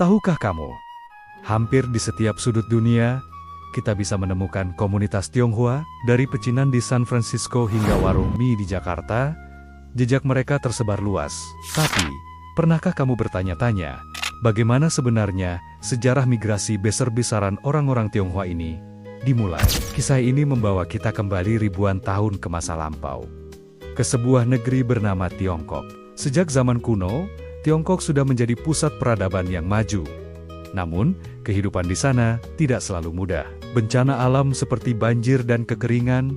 Tahukah kamu, hampir di setiap sudut dunia, kita bisa menemukan komunitas Tionghoa, dari pecinan di San Francisco hingga warung mie di Jakarta. Jejak mereka tersebar luas. Tapi, pernahkah kamu bertanya-tanya, bagaimana sebenarnya sejarah migrasi besar-besaran orang-orang Tionghoa ini dimulai? Kisah ini membawa kita kembali ribuan tahun ke masa lampau, ke sebuah negeri bernama Tiongkok. Sejak zaman kuno, Tiongkok sudah menjadi pusat peradaban yang maju. Namun, kehidupan di sana tidak selalu mudah. Bencana alam seperti banjir dan kekeringan,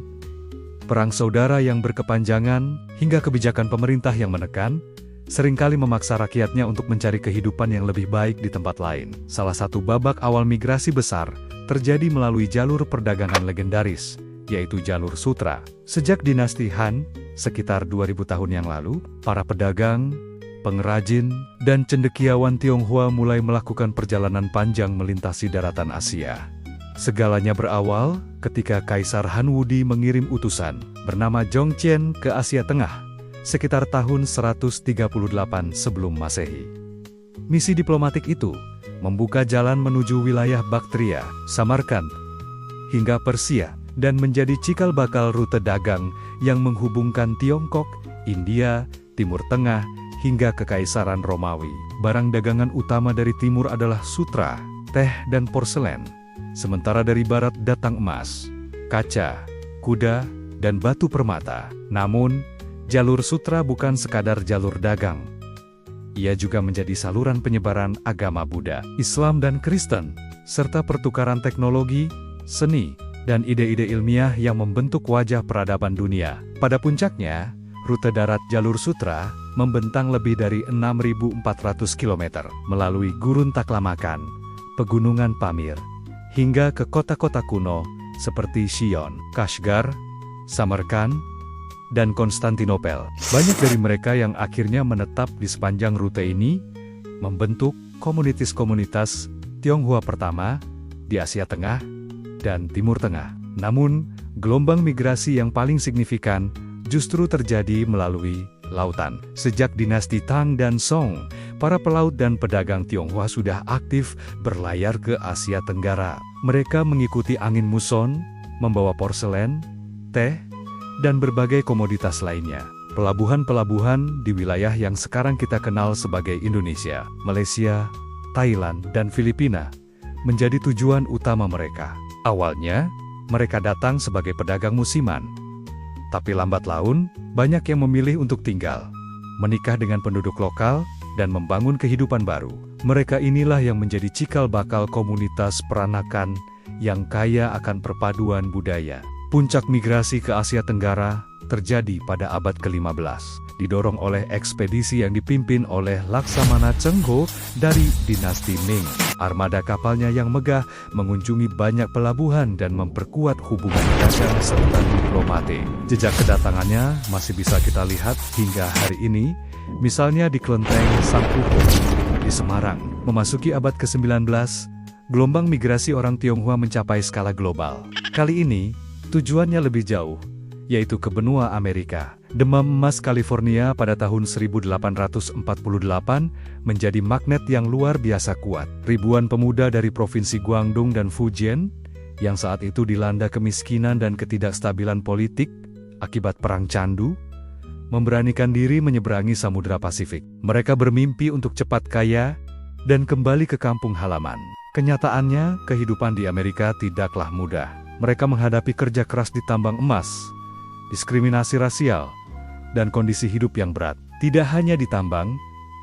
perang saudara yang berkepanjangan, hingga kebijakan pemerintah yang menekan, seringkali memaksa rakyatnya untuk mencari kehidupan yang lebih baik di tempat lain. Salah satu babak awal migrasi besar terjadi melalui jalur perdagangan legendaris, yaitu jalur sutra. Sejak dinasti Han, sekitar 2000 tahun yang lalu, para pedagang, pengrajin, dan cendekiawan Tionghoa mulai melakukan perjalanan panjang melintasi daratan Asia. Segalanya berawal ketika Kaisar Han Wudi mengirim utusan bernama Zhongqian ke Asia Tengah sekitar tahun 138 sebelum Masehi. Misi diplomatik itu membuka jalan menuju wilayah Baktria, Samarkand, hingga Persia, dan menjadi cikal bakal rute dagang yang menghubungkan Tiongkok, India, Timur Tengah, hingga Kekaisaran Romawi. Barang dagangan utama dari timur adalah sutra, teh, dan porselen. Sementara dari barat datang emas, kaca, kuda, dan batu permata. Namun, jalur sutra bukan sekadar jalur dagang. Ia juga menjadi saluran penyebaran agama Buddha, Islam, dan Kristen, serta pertukaran teknologi, seni, dan ide-ide ilmiah yang membentuk wajah peradaban dunia. Pada puncaknya, rute darat jalur sutra membentang lebih dari 6.400 km melalui gurun Taklamakan, pegunungan Pamir, hingga ke kota-kota kuno seperti Sion, Kashgar, Samarkand, dan Konstantinopel. Banyak dari mereka yang akhirnya menetap di sepanjang rute ini membentuk komunitas-komunitas Tionghoa pertama di Asia Tengah dan Timur Tengah. Namun, gelombang migrasi yang paling signifikan justru terjadi melalui lautan. Sejak dinasti Tang dan Song, para pelaut dan pedagang Tionghoa sudah aktif berlayar ke Asia Tenggara. Mereka mengikuti angin muson, membawa porselen, teh, dan berbagai komoditas lainnya. Pelabuhan-pelabuhan di wilayah yang sekarang kita kenal sebagai Indonesia, Malaysia, Thailand, dan Filipina menjadi tujuan utama mereka. Awalnya, mereka datang sebagai pedagang musiman. Tapi lambat laun, banyak yang memilih untuk tinggal, menikah dengan penduduk lokal, dan membangun kehidupan baru. Mereka inilah yang menjadi cikal bakal komunitas peranakan yang kaya akan perpaduan budaya. Puncak migrasi ke Asia Tenggara terjadi pada abad ke-15, didorong oleh ekspedisi yang dipimpin oleh Laksamana Cheng-ho dari dinasti Ming. Armada kapalnya yang megah mengunjungi banyak pelabuhan dan memperkuat hubungan dagang serta diplomatik. Jejak kedatangannya masih bisa kita lihat hingga hari ini, misalnya di Kelenteng Sangkuko di Semarang. Memasuki abad ke-19, gelombang migrasi orang Tionghoa mencapai skala global. Kali ini, tujuannya lebih jauh, yaitu ke benua Amerika. Demam emas California pada tahun 1848 menjadi magnet yang luar biasa kuat. Ribuan pemuda dari provinsi Guangdong dan Fujian, yang saat itu dilanda kemiskinan dan ketidakstabilan politik akibat Perang Candu, memberanikan diri menyeberangi Samudra Pasifik. Mereka bermimpi untuk cepat kaya dan kembali ke kampung halaman. Kenyataannya, kehidupan di Amerika tidaklah mudah. Mereka menghadapi kerja keras di tambang emas, diskriminasi rasial, dan kondisi hidup yang berat. Tidak hanya di tambang,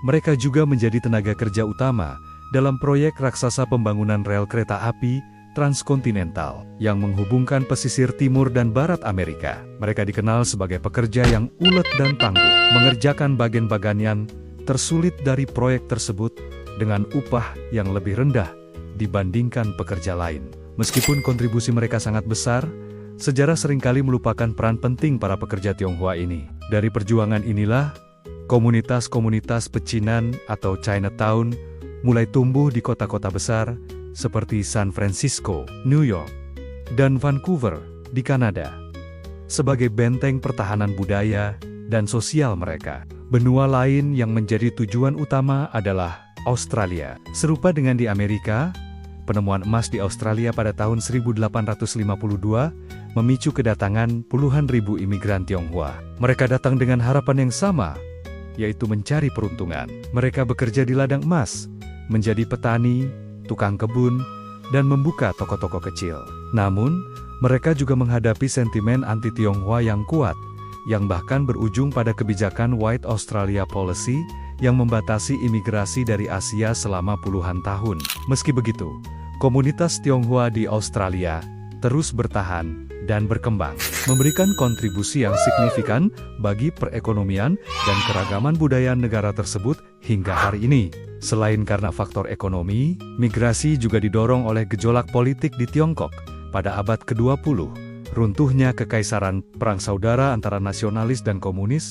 mereka juga menjadi tenaga kerja utama dalam proyek raksasa pembangunan rel kereta api transkontinental yang menghubungkan pesisir timur dan barat Amerika. Mereka dikenal sebagai pekerja yang ulet dan tangguh, mengerjakan bagian-bagian tersulit dari proyek tersebut dengan upah yang lebih rendah dibandingkan pekerja lain. Meskipun kontribusi mereka sangat besar, sejarah seringkali melupakan peran penting para pekerja Tionghoa ini. Dari perjuangan inilah, komunitas-komunitas pecinan atau Chinatown mulai tumbuh di kota-kota besar seperti San Francisco, New York, dan Vancouver di Kanada, sebagai benteng pertahanan budaya dan sosial mereka. Benua lain yang menjadi tujuan utama adalah Australia. Serupa dengan di Amerika, penemuan emas di Australia pada tahun 1852 memicu kedatangan puluhan ribu imigran Tionghoa. Mereka datang dengan harapan yang sama, yaitu mencari peruntungan. Mereka bekerja di ladang emas, menjadi petani, tukang kebun, dan membuka toko-toko kecil. Namun, mereka juga menghadapi sentimen anti-Tionghoa yang kuat, yang bahkan berujung pada kebijakan White Australia Policy yang membatasi imigrasi dari Asia selama puluhan tahun. Meski begitu, komunitas Tionghoa di Australia terus bertahan dan berkembang, memberikan kontribusi yang signifikan bagi perekonomian dan keragaman budaya negara tersebut hingga hari ini. Selain karena faktor ekonomi, migrasi juga didorong oleh gejolak politik di Tiongkok pada abad ke-20, runtuhnya kekaisaran, perang saudara antara nasionalis dan komunis,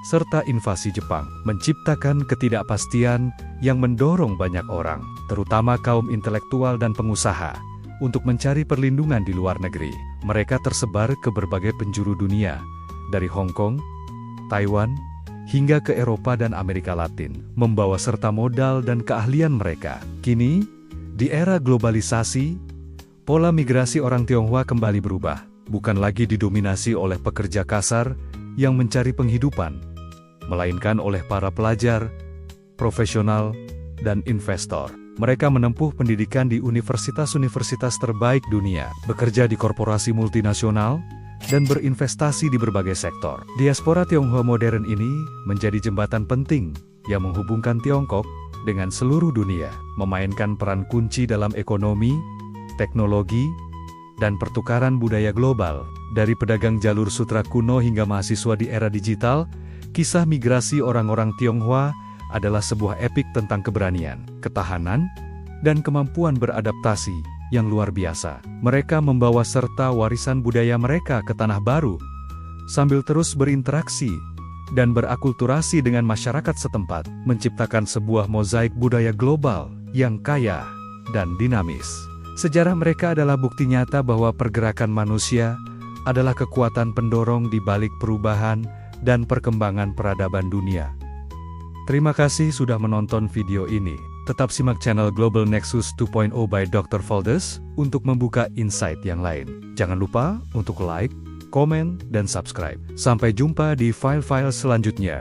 serta invasi Jepang, menciptakan ketidakpastian yang mendorong banyak orang, terutama kaum intelektual dan pengusaha, untuk mencari perlindungan di luar negeri. Mereka tersebar ke berbagai penjuru dunia, dari Hong Kong, Taiwan, hingga ke Eropa dan Amerika Latin, membawa serta modal dan keahlian mereka. Kini, di era globalisasi, pola migrasi orang Tionghoa kembali berubah, bukan lagi didominasi oleh pekerja kasar yang mencari penghidupan, melainkan oleh para pelajar, profesional, dan investor. Mereka menempuh pendidikan di universitas-universitas terbaik dunia, bekerja di korporasi multinasional, dan berinvestasi di berbagai sektor. Diaspora Tionghoa modern ini menjadi jembatan penting yang menghubungkan Tiongkok dengan seluruh dunia, memainkan peran kunci dalam ekonomi, teknologi, dan pertukaran budaya global. Dari pedagang jalur sutra kuno hingga mahasiswa di era digital, kisah migrasi orang-orang Tionghoa adalah sebuah epik tentang keberanian, ketahanan, dan kemampuan beradaptasi yang luar biasa. Mereka membawa serta warisan budaya mereka ke tanah baru, sambil terus berinteraksi dan berakulturasi dengan masyarakat setempat, menciptakan sebuah mozaik budaya global yang kaya dan dinamis. Sejarah mereka adalah bukti nyata bahwa pergerakan manusia adalah kekuatan pendorong di balik perubahan dan perkembangan peradaban dunia. Terima kasih sudah menonton video ini. Tetap simak channel Global Nexus 2.0 by Dr. Valdes untuk membuka insight yang lain. Jangan lupa untuk like, komen, dan subscribe. Sampai jumpa di file-file selanjutnya.